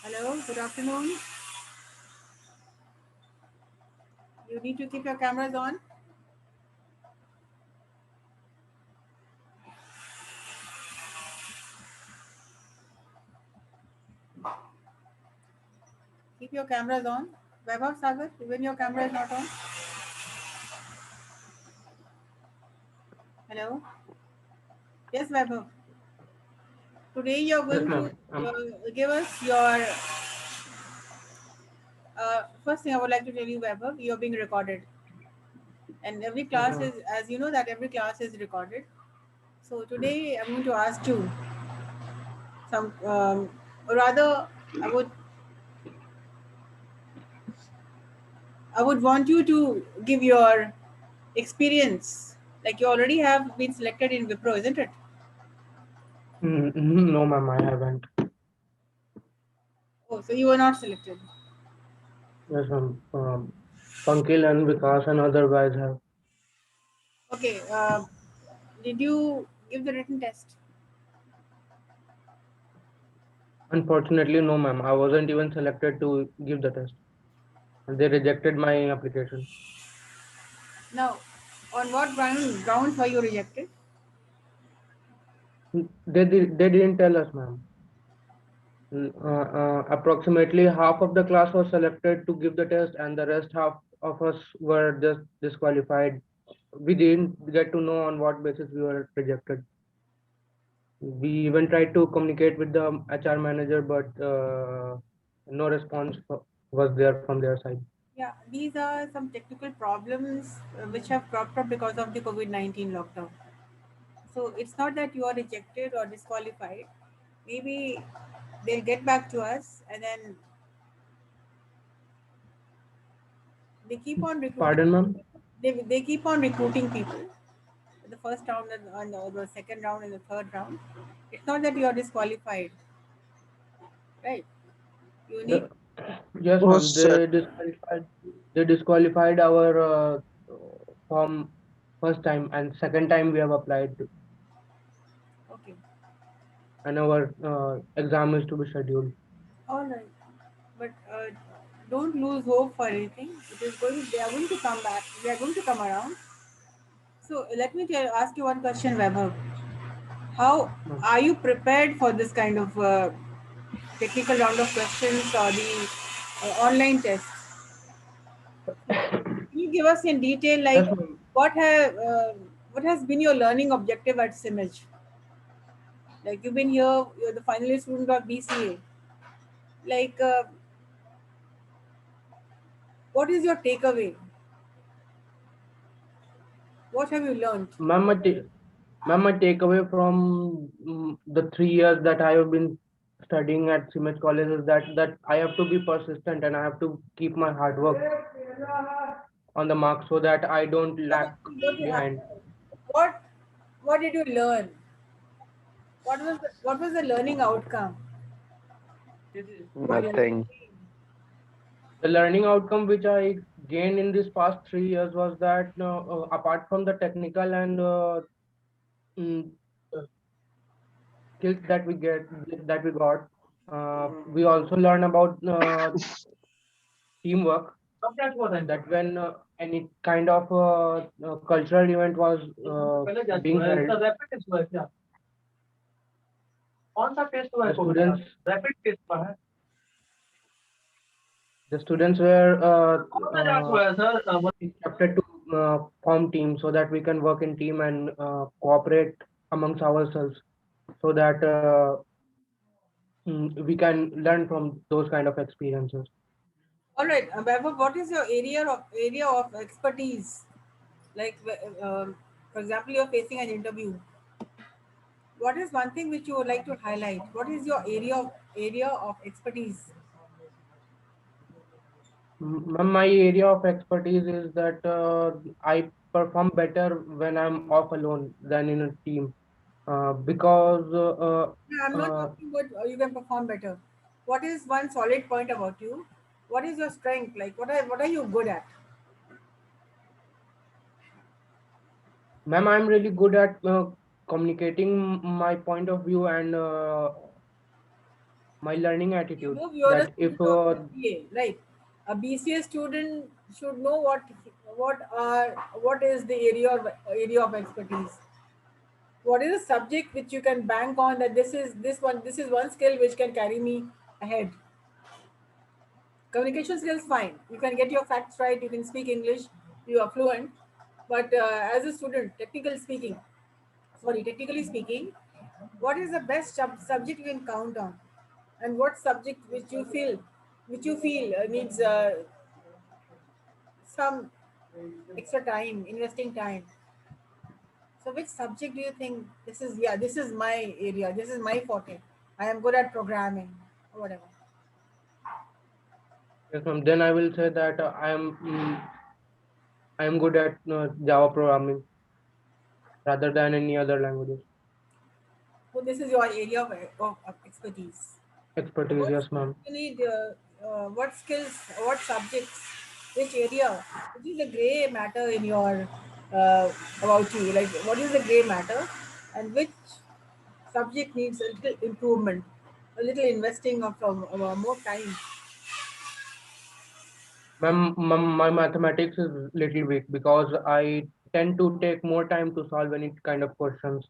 Hello, good afternoon. You need to keep your cameras on. Keep your cameras on. Vaibhav Sagar, even your camera is not on. Hello. Yes, Vaibhav. Today you're Yes, going to ma'am. give us your first thing I would like to tell you, Vaibhav, you're being recorded. And every class Uh, is, as you know, that every class is recorded. So today I'm going to ask you some, or rather, I would, I would want you to give your experience. Like you already have been selected in Wipro, isn't it? no, ma'am, I haven't. Oh, so you were not selected. Yes, ma'am. Pankil and Vikas and other guys have. Okay. Did you give the written test? Unfortunately, no, ma'am. I wasn't even selected to give the test. They rejected my application. Now, on what grounds were you rejected? They didn't tell us, ma'am. Approximately half of the class was selected to give the test, and the rest half of us were just disqualified. We didn't get to know on what basis we were rejected. We even tried to communicate with the HR manager, but no response was there from their side. Yeah, these are some technical problems which have cropped up because of the COVID-19 lockdown. So it's not that you are rejected or disqualified. Maybe they'll get back to us, and then they keep on recruiting. Pardon, ma'am? They keep on recruiting people. The first round and the second round and the third round. It's not that you are disqualified, right? You need. Yeah. Yes, Oh, ma'am. sir. They disqualified our form first time, and second time we have applied, Okay. and our exam is to be scheduled. All right, but don't lose hope for anything. It is going. They are going to come back. They are going to come around. So let me ask you one question, Vaibhav. How Ma'am. are you prepared for this kind of technical round of questions or the online test? Can you give us in detail, like Yes, ma'am. what has been your learning objective at CIMAGE? Like you've been here, you're the finalist student of BCA. Like, what is your takeaway? What have you learned? Ma'am, my takeaway from the 3 years that I have been studying at CIMAGE College is that I have to be persistent and I have to keep my hard work on the mark so that I don't No, lag behind. what what did you learn? What was the learning outcome? What did you Nothing. gain? The learning outcome which I gained in these past 3 years was that apart from the technical and mm, skills that we got, we also learn about teamwork. That when any kind of cultural event was being held, the students the students were instructed to form teams so that we can work in team and cooperate amongst ourselves so that we can learn from those kind of experiences. All right, Vaibhav, what is your area of expertise? Like, for example, you're facing an interview. What is one thing which you would like to highlight? What is your area of expertise? My area of expertise is that I perform better when I'm off alone than in a team because Yeah, I'm not uh, talking about you can perform better. What is one solid point about you? What is your strength? Like, what are you good at? ma'am, I'm really good at communicating my point of view and my learning You attitude, know, you're a that if student of BCA, right? A BCA student should know what is the area of expertise. What is a subject which you can bank on, that this is one skill which can carry me ahead. Communication skills, fine. You can get your facts right. You can speak English. You are fluent. But as a student, technically speaking, what is the best subject you can count on, and what subject which you feel needs some extra time, investing time. So, which subject do you think this is my area, this is my forte? I am good at programming or whatever. yes, ma'am, then I will say that I am good at Java programming rather than any other languages. So, this is your area of expertise. Expertise, What yes, skills ma'am. you need? What skills? What subjects? Which area? Which is the gray matter in your about you? Like, what is the gray matter, and which subject needs a little improvement, a little investing of more time? Ma'am, my mathematics is little weak because I tend to take more time to solve any kind of questions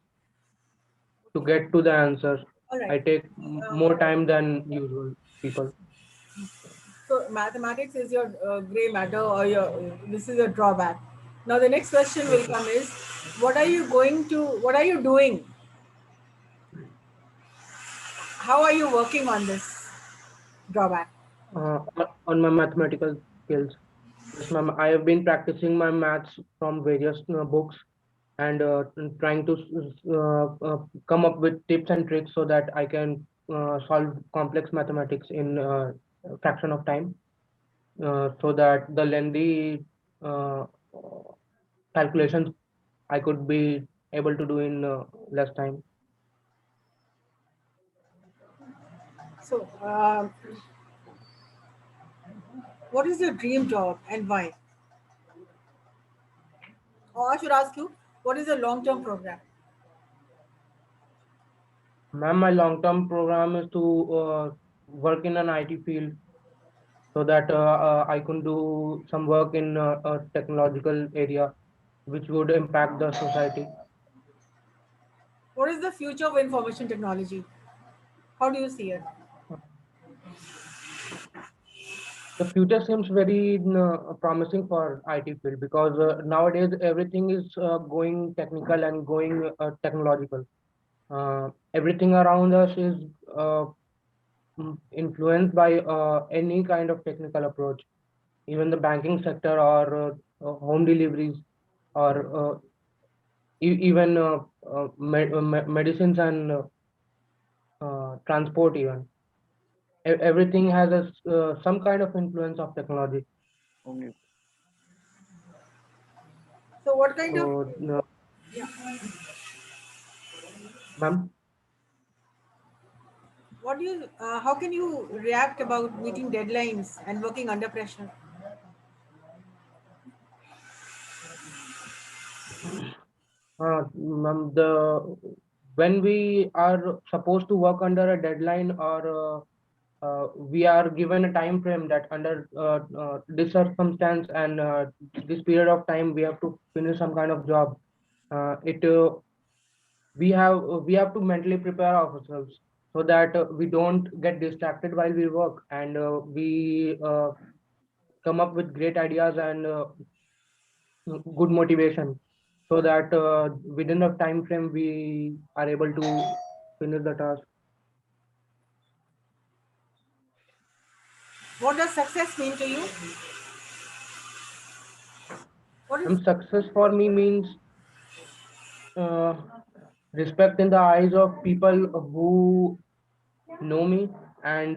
to Okay, get to the answers. all right. I take Um, more time than usual people. so mathematics is your gray matter, or your this is a drawback. Now the next question Yes, will ma'am. come is, what are you doing? How are you working on this drawback? On my mathematical skills. Yes, ma'am. I have been practicing my maths from various books and trying to come up with tips and tricks so that I can solve complex mathematics in a fraction of time, so that the lengthy uh, calculations I could be able to do in less time. So, what is your dream job and why? Or I should ask you, what is your long-term program? Ma'am, my long-term program is to work in an IT field so that I can do some work in a technological area which would impact the society. What is the future of information technology? How do you see it? The future seems very promising for IT field because nowadays everything is going technical and going technological. Everything around us is uh, influenced by any kind of technical approach. Even the banking sector or home deliveries or even medicines and transport even. Everything has some kind of influence of technology. So, what kind of So, yeah, ma'am, how can you react about meeting deadlines and working under pressure? ma'am, when we are supposed to work under a deadline or we are given a time frame that under this circumstance and this period of time we have to finish some kind of job. It we have to mentally prepare ourselves so that we don't get distracted while we work and we come up with great ideas and good motivation so that within the time frame we are able to finish the task. What does success mean to you? What is And success for me means uh, respect in the eyes of people who know me and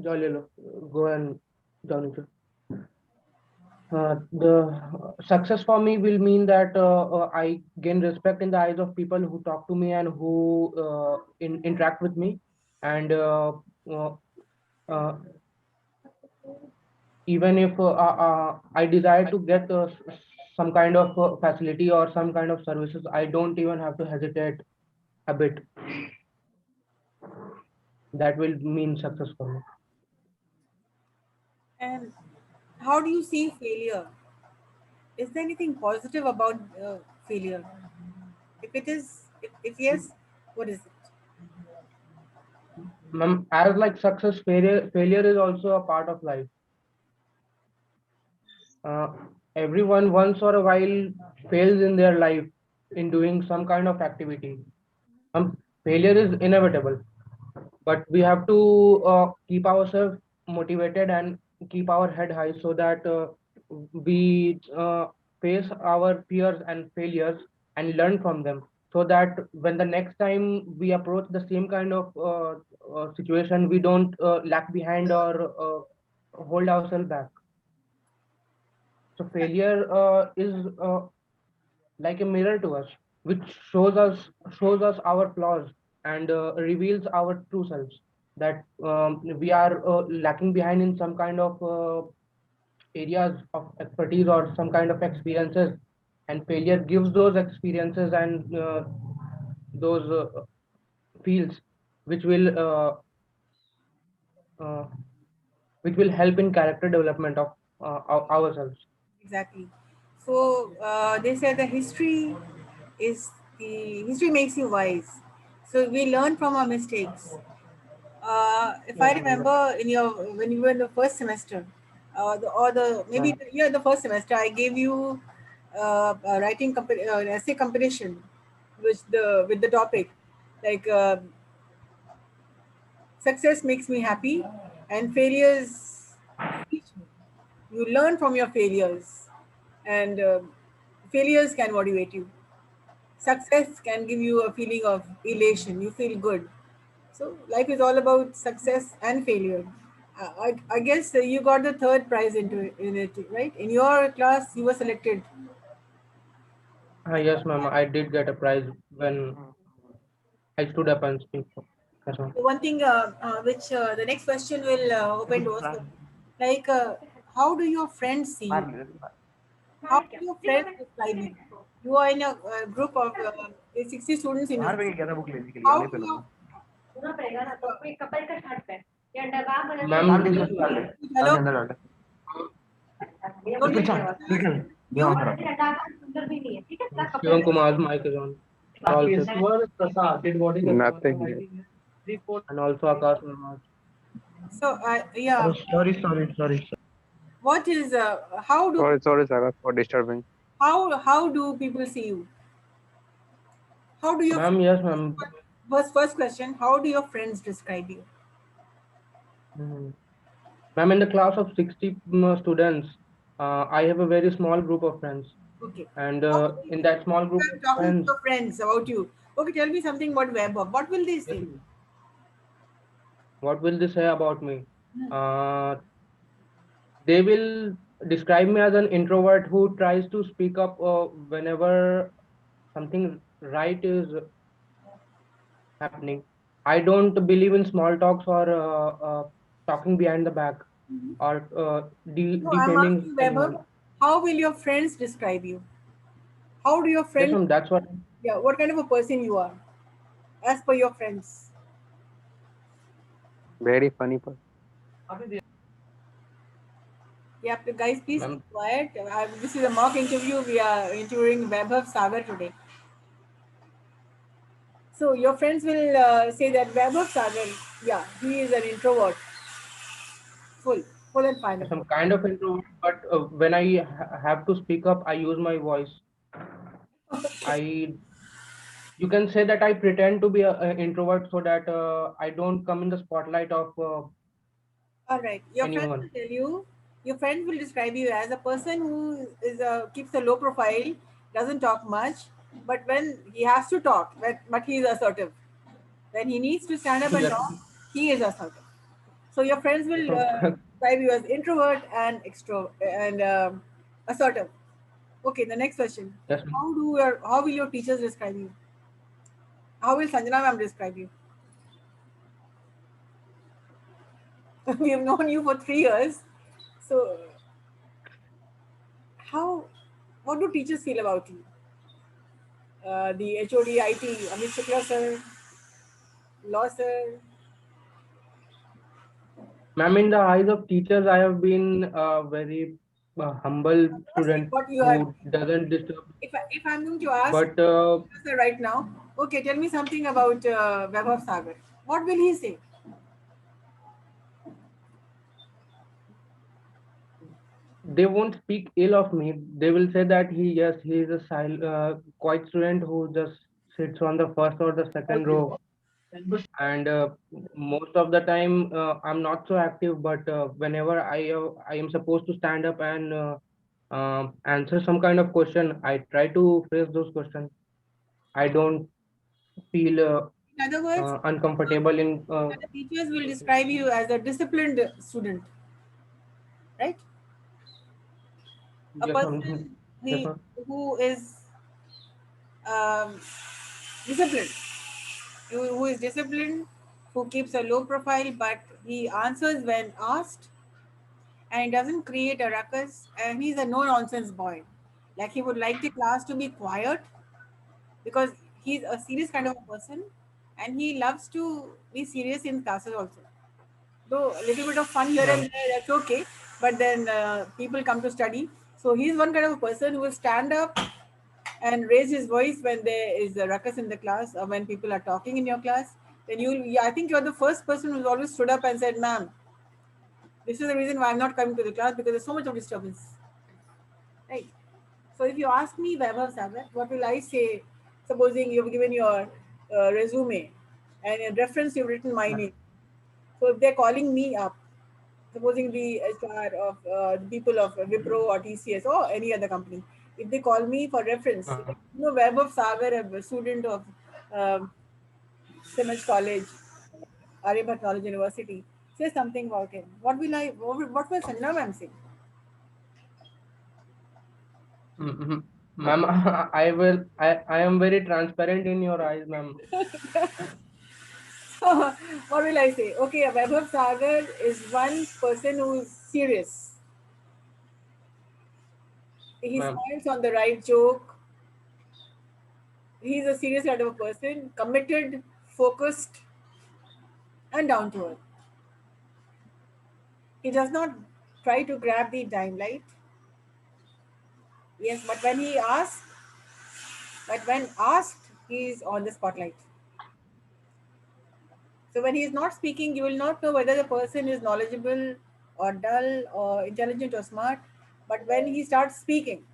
jolly go and join it. The success for me will mean that I gain respect in the eyes of people who talk to me and who interact with me, and uh, uh, even if I desire to get some kind of facility or some kind of services, I don't even have to hesitate a bit. that will mean success for me. And how do you see failure? Is there anything positive about failure? If it is, if yes, what is it? As like success, failure is also a part of life. uh, Everyone once or a while fails in their life in doing some kind of activity. Failure is inevitable, but we have to keep ourselves motivated and keep our head high so that we face our fears and failures and learn from them, so that when the next time we approach the same kind of situation, we don't lag behind or hold ourselves back. So failure is like a mirror to us, which shows us our flaws and reveals our true selves. That we are lacking behind in some kind of areas of expertise or some kind of experiences, and failure gives those experiences and those fields which will uh, which will help in character development of ourselves. Exactly. So they say the history makes you wise. So we learn from our mistakes. If I Yes, ma'am. remember in your when you were in the first semester, or the maybe Ma'am. the first semester, I gave you a essay competition, with the topic like success makes me happy and failures teach me. You learn from your failures, and failures can motivate you. Success can give you a feeling of elation. You feel good. So life is all about success and failure. I guess you got the third prize in it, right? In your class, you were selected. Yes, ma'am. I did get a prize when I stood up and speak. Yes, ma'am. So one thing, which the next question will open doors for, like, how do your friends see you? How do your friends describe you? You are in a group of 60 students in a school. How do your Ma'am, hello? Don't get you. Shivam Kumar's mic is on. Also, Nothing. and also Akash Namath. So yeah, Sorry. what is how do Sorry, Saga, for disturbing. how do people see you? How do your Ma'am, yes, ma'am. first question? How do your friends describe you? Mhm. Ma'am, in the class of 60 students, I have a very small group of friends. Okay. And Okay. in that small group I'm of talking to friends, your friends about you. Okay, tell me something about web. What will they yes, say? ma'am. What will they say about me? Uh, they will describe me as an introvert who tries to speak up whenever something right is happening. I don't believe in small talks or talking behind the back or No, I'm defaming asking anyone. Vaibhav, how will your friends describe you? How do your Yes, friends, ma'am. That's what. yeah, what kind of a person you are, as per your friends? Very funny person. Yeah, guys, please keep Ma'am, quiet. This is a mock interview. We are interviewing Vaibhav Sagar today. So your friends will say that Vaibhav Sagar, yeah, he is an introvert, full, full and final. some kind of introvert, but when I have to speak up, I use my voice. I You can say that I pretend to be an introvert so that I don't come in the spotlight of All right. Your friends anyone. will tell you, your friends will describe you as a person who keeps a low profile, doesn't talk much, but when he has to talk, but he is assertive. When he needs to stand up and Yes, talk, he is assertive. So your friends will ma'am. describe you as introvert and assertive. Okay, the next question. Yes, ma'am. How will your teachers describe you? How will Sanjana ma'am describe you? We have known you for 3 years. So how what do teachers feel about you? The HOD IT, Amit Shukla sir, Law sir. Ma'am, in the eyes of teachers, I have been a very humble Not saying student what you have. who doesn't disturb. If I'm going to ask But Professor right now, okay, tell me something about Vaibhav Sagar. What will he say? they won't speak ill of me. They will say that yes, he is a quiet student who just sits on the first or the second row, and most of the time I'm not so active. But whenever I am supposed to stand up and answer some kind of question, I try to face those questions. I don't feel In other words, uncomfortable in the teachers will describe you as a disciplined student, right? A yes, person yes, ma'am. who is um, disciplined, who is disciplined, who keeps a low profile, but he answers when asked and doesn't create a ruckus. And he's a no nonsense boy. Like he would like the class to be quiet because he's a serious kind of a person and he loves to be serious in classes also. Though a little bit of fun here and Ma'am. there, that's okay. But then people come to study. So he's one kind of a person who will stand up and raise his voice when there is a ruckus in the class or when people are talking in your class. Then yeah, I think you're the first person who's always stood up and said, "Ma'am, this is the reason why I'm not coming to the class because there's so much of disturbance." Right. So if you ask me, Vaibhav Sagar, what will I say? Supposing you've given your resume and in reference you've written my name. So if they're calling me up, supposing the HR of the people of Wipro or TCS or any other company, if they call me for reference, Uh, Vaibhav Sagar, a student of um, CIMAGE College, Aryabhat Knowledge University, say something about him. What will Sanjana ma'am say? mhm. Ma'am, I am very transparent in your eyes, ma'am. What will I say? Okay, Vaibhav Sagar is one person who is serious. He Ma'am. smiles on the right joke. He's a serious kind of a person, committed, focused, and down to earth. He does not try to grab the limelight. Yes, but when asked, he is on the spotlight. So when he is not speaking, you will not know whether the person is knowledgeable or dull or intelligent or smart. But when he starts speaking,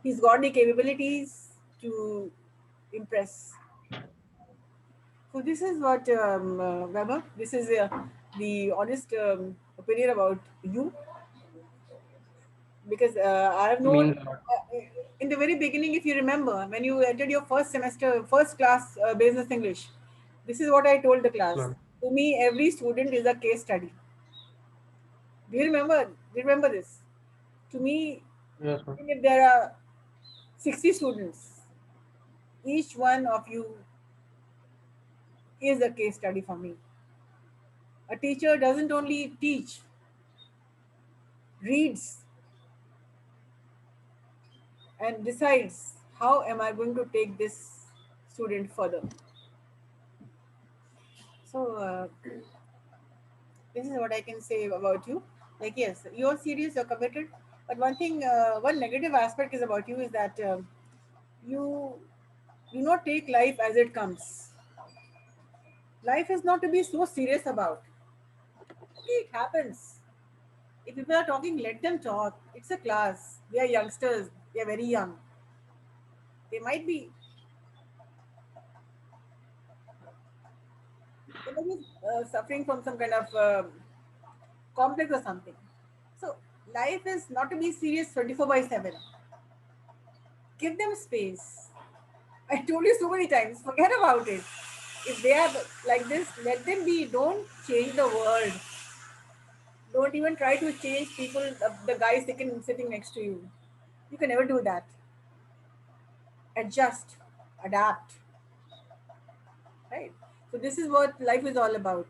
he's got the capabilities to impress. So this is what Weber. This is the honest opinion about you because I have known Means a lot. in the very beginning, if you remember, when you entered your first semester, first class business English, this is what I told the Yes, class. ma'am. To me, every student is a case study. Do you remember? Do you remember this? To me, Yes, ma'am. even if there are 60 students, each one of you is a case study for me. A teacher doesn't only teach, reads, and decides how am I going to take this student further. So this is what I can say about you. Like yes, you're serious, you're committed. But one thing, one negative aspect is about you is that you do not take life as it comes. Life is not to be so serious about. Okay, it happens. If people are talking, let them talk. It's a class. They are youngsters. They are very young. They might be, they might be suffering from some kind of complex or something. So life is not to be serious 24 by 7. Give them space. I told you so many times, forget about it. If they are like this, let them be. Don't change the world. Don't even try to change people, the guy sitting next to you. You can never do that. Adjust, adapt, right? So this is what life is all about.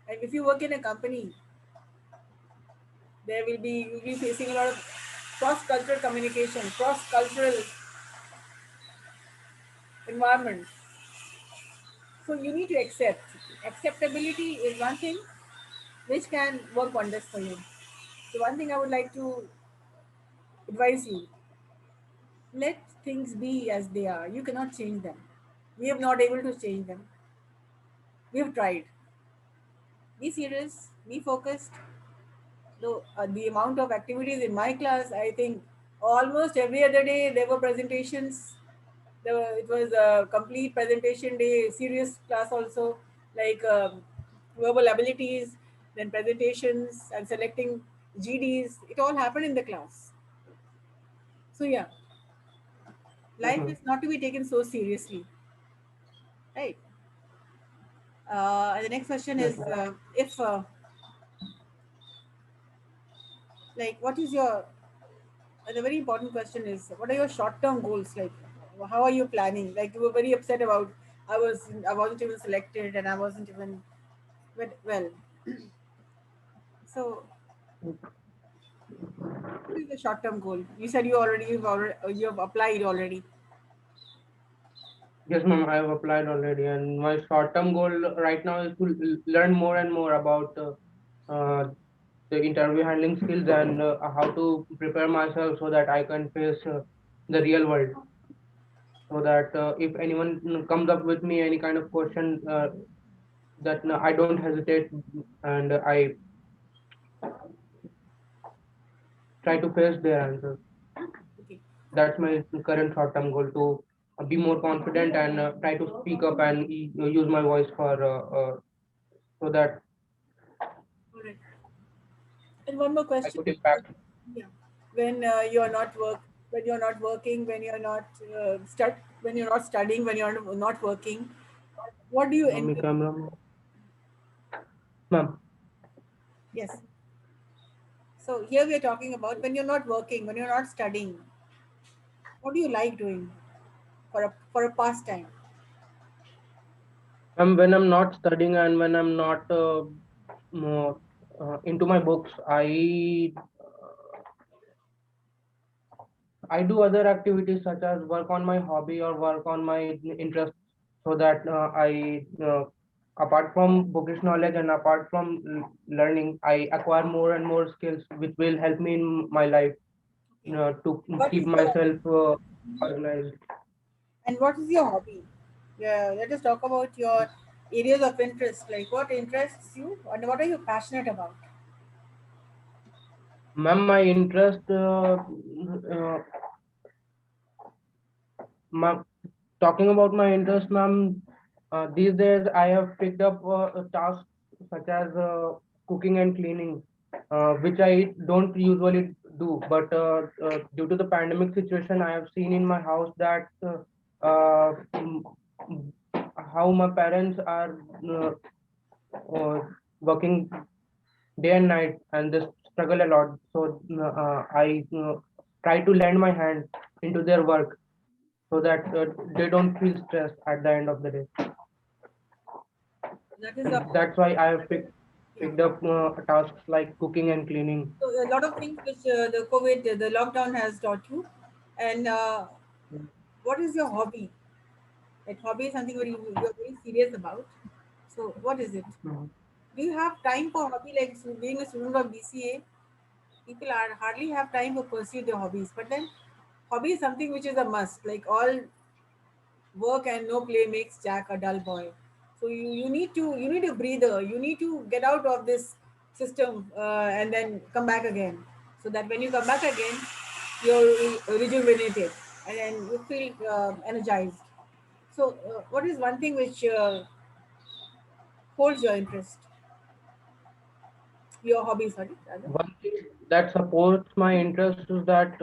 And if you work in a company, you'll be facing a lot of cross-cultural communication, cross-cultural environment. So you need to accept. Acceptability is one thing, which can work wonders for you. So one thing I would like to advise you: let things be as they are. You cannot change them. We are not able to change them. We have tried. Be serious. Be focused. The amount of activities in my class, I think almost every other day there were presentations. It was a complete presentation day, serious class also, like verbal abilities, then presentations and selecting GDs. It all happened in the class. So yeah, life Mhm. is not to be taken so seriously, right? And the next question Yes, is, ma'am. if like, what is your the very important question is, what are your short-term goals? Like, how are you planning? Like, you were very upset about I wasn't even selected and I wasn't even well. So, what is the short-term goal? You said you have applied already. Yes, ma'am. I have applied already, and my short-term goal right now is to learn more and more about uh, the interview handling skills and how to prepare myself so that I can face the real world. So that if anyone comes up with me any kind of question, that I don't hesitate and I try to face their answers. Okay. That's my current short-term goal, to be more confident and try to speak up and use my voice for so that All right. And one more I question. could impact. Yeah. When when you're not working, when you're not when you're not studying, when you're not working, what do you Mummy enjoy? camera, ma'am. Yes. So here we are talking about when you're not working, when you're not studying, what do you like doing for a pastime? When I'm not studying and when I'm not more, into my books, I do other activities such as work on my hobby or work on my interest, so that apart from bookish knowledge and apart from learning, I acquire more and more skills which will help me in my life Okay. to What keep is your myself organized. and what is your hobby? Yeah, let us talk about your areas of interest. Like what interests you and what are you passionate about? Ma'am, my interest, uh, ma'am, talking about my interest, ma'am, these days I have picked up tasks such as cooking and cleaning, which I don't usually do. But due to the pandemic situation, I have seen in my house that mm, how my parents are uh, working day and night, and they struggle a lot. So I try to lend my hand into their work so that they don't feel stressed at the end of the day. That is a And that's why I have yeah. picked up tasks like cooking and cleaning. So a lot of things which the lockdown has taught you. And what is your hobby? Like hobby is something you're very serious about. So what is it? Mhm. Do you have time for hobby? Like being a student of BCA, people are hardly have time to pursue their hobbies. But then hobby is something which is a must. Like all work and no play makes Jack a dull boy. So you need a breather. You need to get out of this system and then come back again. So that when you come back again, you're rejuvenated and then you feel energized. So what is one thing which holds your interest, your hobby? Sorry, rather. One thing that supports my interest is that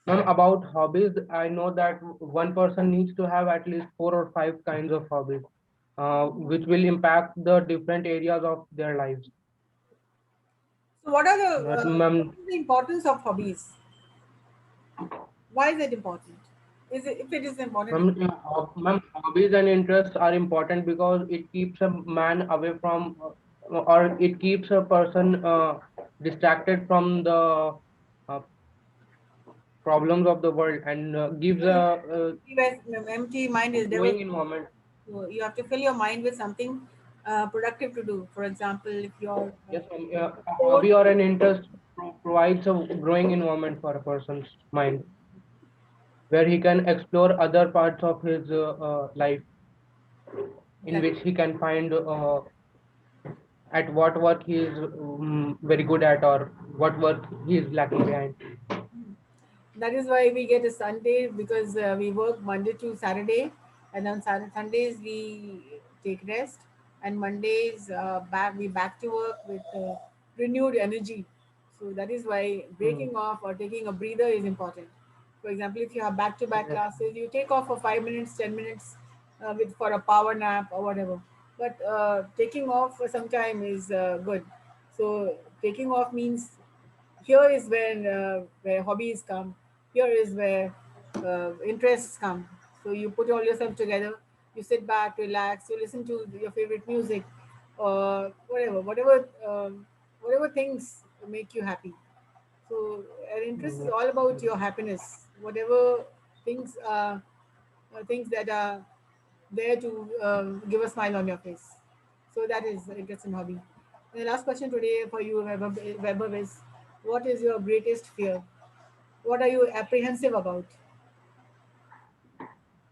ma'am, about hobbies, I know that one person needs to have at least 4 or 5 kinds of hobbies, which will impact the different areas of their lives. So what are Ma'am, what is the importance of hobbies? Why is it important? Is it if it is important? ma'am, hobbies and interests are important because it keeps a man away from, or it keeps a person distracted from the uh, problems of the world and gives a Empty mind is never growing environment. So you have to fill your mind with something productive to do. For example, if you're Yes, a sport, hobby or an interest provides a growing environment for a person's mind where he can explore other parts of his life in exactly. which he can find at what work he is very good at or what work he is lacking behind. That is why we get a Sunday, because we work Monday to Saturday, and on Sundays we take rest, and Mondays back to work with renewed energy. So that is why Mm. breaking off or taking a breather is important. For example, if you have back-to-back Yes. classes, you take off for 5 minutes, 10 minutes, with for a power nap or whatever. But taking off for some time is good. So taking off means here is where hobbies come. Here is where interests come. So you put all yourself together, you sit back, relax, you listen to your favorite music, or whatever things make you happy. So an interest is Yes. all about Yes. your happiness. Whatever things that are there to give a smile on your face. So that is interest in hobby. And the last question today for you, Weber, is what is your greatest fear? What are you apprehensive about?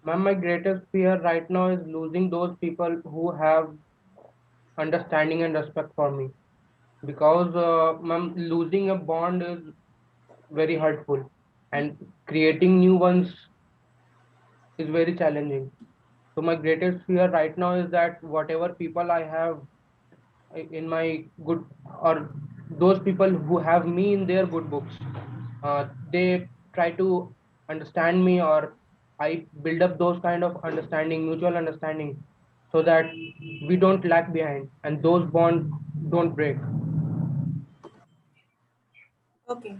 Ma'am, my greatest fear right now is losing those people who have understanding and respect for me. Because, ma'am, losing a bond is very hurtful, and creating new ones is very challenging. So my greatest fear right now is that whatever people I have in my good, or those people who have me in their good books, they try to understand me, or I build up those kind of understanding, mutual understanding, so that we don't lag behind and those bonds don't break. Okay.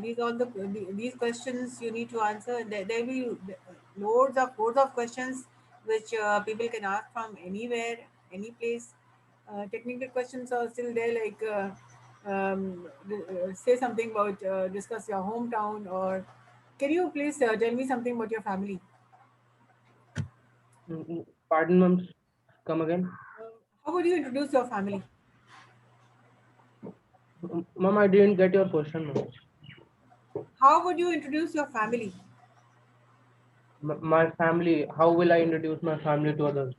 These questions you need to answer. There will be loads of questions which people can ask from anywhere, any place. Technical questions are still there, like say something about discuss your hometown, or can you please tell me something about your family? Pardon, ma'am, come again. How would you introduce your family? Ma'am, I didn't get your question, ma'am. How would you introduce your family? My family, how will I introduce my family to others?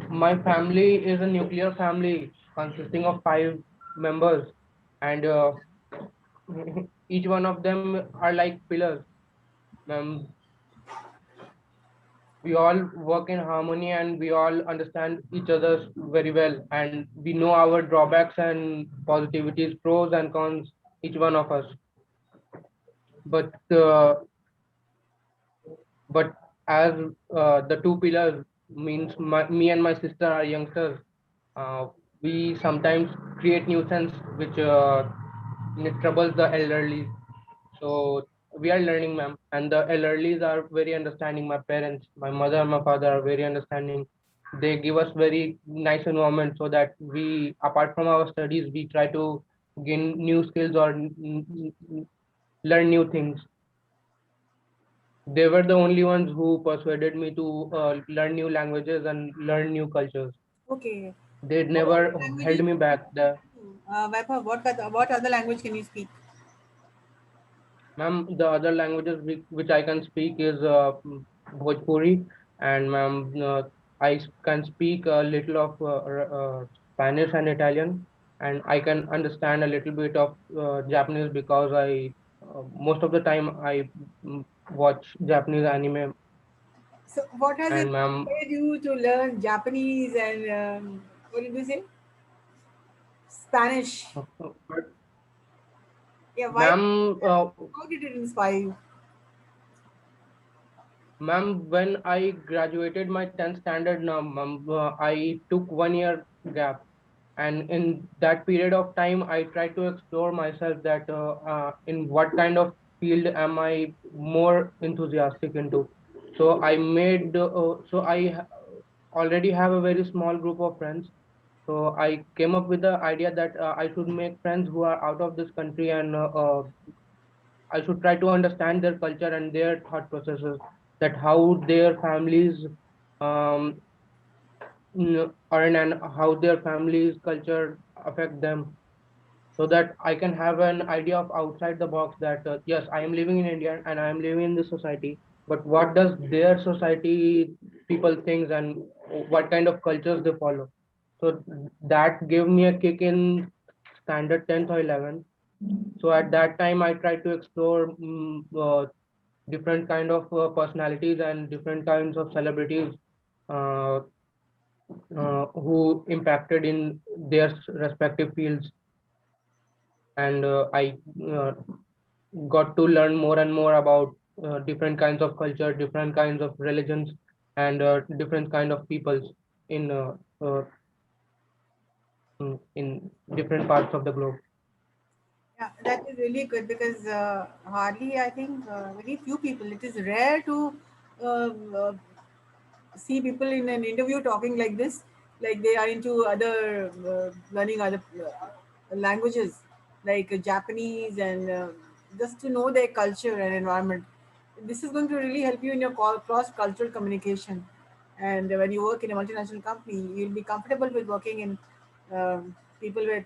My family is a nuclear family consisting of 5 members, and each one of them are like pillars. Um, we all work in harmony, and we all understand each other very well, and we know our drawbacks and positivities, pros and cons, each one of us. But uh, but as the two pillars means me and my sister are youngsters, uh, we sometimes create nuisance which troubles the elderly. So we are learning, ma'am, and the elderlies are very understanding. My parents, my mother and my father are very understanding. They give us very nice environment so that we, apart from our studies, we try to gain new skills or learn new things. They were the only ones who persuaded me to learn new languages and learn new cultures. Okay. They What never other languages held me can you back. speak? Vaibhav, what other language can you speak? Ma'am, the other languages which I can speak is Bhojpuri, and ma'am, can speak a little of Spanish and Italian, and I can understand a little bit of Japanese because I most of the time I watch Japanese anime, So, what has and it ma'am, made you to learn Japanese and what did you say? Spanish. but Yeah, why? ma'am, How did it inspire you? ma'am, when I graduated my 10th standard now, ma'am, I took 1 year gap, and in that period of time, I tried to explore myself that in what kind of field am I more enthusiastic into. So I already have a very small group of friends. So I came up with the idea that I should make friends who are out of this country, and I should try to understand their culture and their thought processes, that how their families um, earn and how their families culture affect them, so that I can have an idea of outside the box that yes, I am living in India and I am living in this society, but what does their society people thinks and what kind of cultures they follow. So that gave me a kick in standard 10th or 11th. So at that time I tried to explore different kind of personalities and different kinds of celebrities uh, who impacted in their respective fields, and I uh, got to learn more and more about different kinds of culture, different kinds of religions, and different kind of peoples in uh, in different parts of the globe. Yeah, that is really good because hardly, I think, very few people. It is rare to uh, see people in an interview talking like this, like they are into other learning other languages, like Japanese, and just to know their culture and environment. This is going to really help you in your cross cultural communication. And when you work in a multinational company, you'll be comfortable with working in people with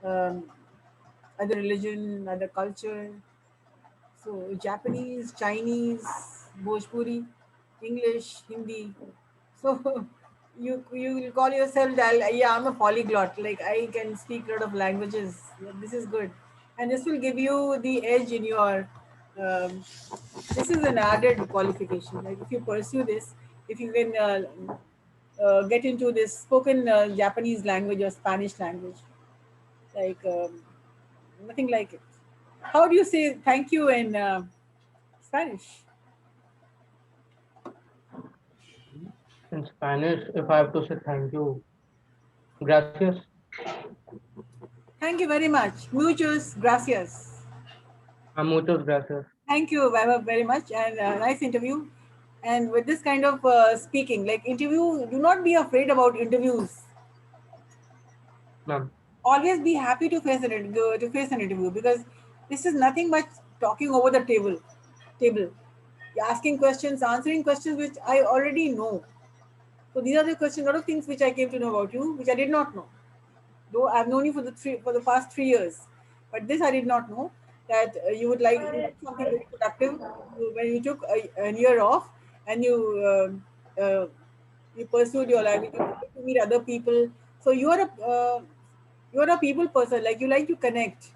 um, other religion, other culture. So Japanese, Chinese, Bhojpuri, English, Hindi. So you will call yourself that, yeah, I'm a polyglot. Like I can speak a lot of languages. Yeah, this is good, and this will give you the edge in your. Um, this is an added qualification. Like if you pursue this, if you can get into this spoken Japanese language or Spanish language, like nothing like it. How do you say thank you in Spanish? In Spanish, if I have to say thank you, gracias. Thank you very much. Muchos gracias. Muchos gracias, Thank you very much, and nice interview. And with this kind of speaking, like interview, do not be afraid about interviews. ma'am. Always be happy to face an interview, because this is nothing but talking over the table. You're asking questions, answering questions which I already know. So these are the questions, a lot of things which I came to know about you, which I did not know. Though I've known you for the past 3 years, but this I did not know, that you did something very productive. When you took a year off, and you pursued your life, you tried to meet other people. So you are a people person. Like you like to connect,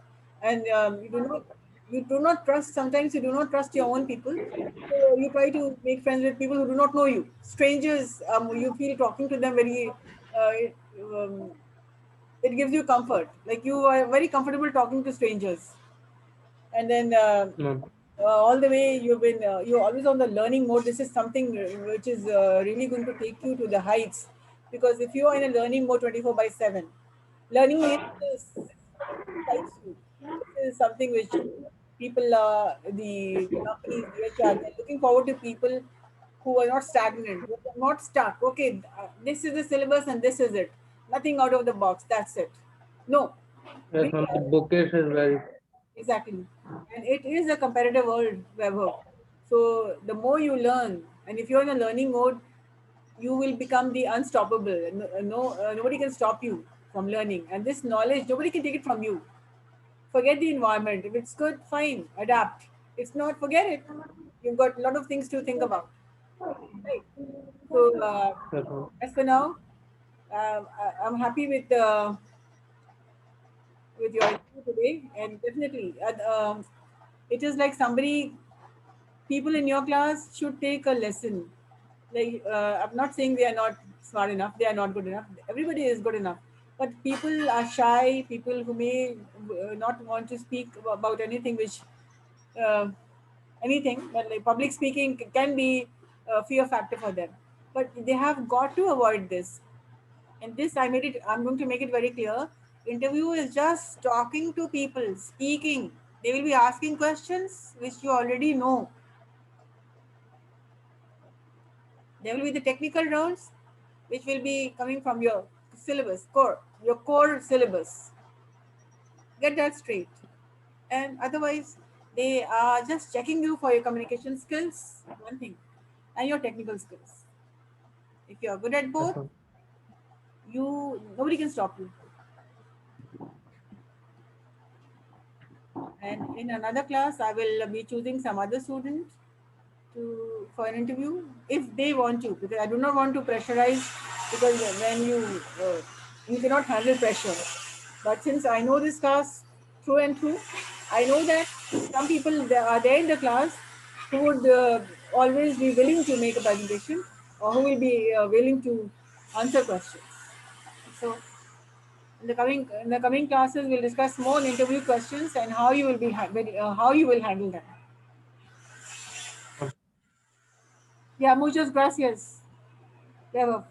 and you do not trust. Sometimes you do not trust your own people. So you try to make friends with people who do not know you, strangers. You feel talking to them very. Um, it gives you comfort. Like you are very comfortable talking to strangers, and then Ma'am. all the way you're always on the learning mode. This is something which is really going to take you to the heights, because if you are in a learning mode 24/7, learning excites you. This is something which people, the companies, the HR, they're looking forward to people who are not stagnant, who are not stuck. Okay, this is the syllabus and this is it. Nothing out of the box. That's it. No, Yes, we ma'am. The bookish is very. exactly, and it is a competitive world, Weber. So the more you learn, and if you're in a learning mode, you will become the unstoppable. Nobody can stop you from learning, and this knowledge, nobody can take it from you. Forget the environment. If it's good, fine, adapt. If not, forget it. You've got a lot of things to think about, right? So Yes, ma'am. as for now, I'm happy with your interview today, and definitely, it is like somebody, people in your class should take a lesson. Like I'm not saying they are not smart enough, they are not good enough. Everybody is good enough, but people are shy. People who may not want to speak about anything, which uh, anything, but like public speaking can be a fear factor for them. But they have got to avoid this. And this I'm going to make it very clear. Interview is just talking to people, speaking. They will be asking questions which you already know. There will be the technical rounds, which will be coming from your your core syllabus. Get that straight. And otherwise, they are just checking you for your communication skills, one thing, and your technical skills. If you are good at Yes, both, ma'am. nobody can stop you. And in another class, I will be choosing some other student for an interview if they want to, because I do not want to pressurize, because when you cannot handle pressure. But since I know this class through and through, I know that some people that are there in the class who would always be willing to make a presentation, or who will be willing to answer questions. So in the coming classes, we'll discuss more interview questions and how you will be how you will handle them. Ma'am. Yeah, muchas gracias. Yeah,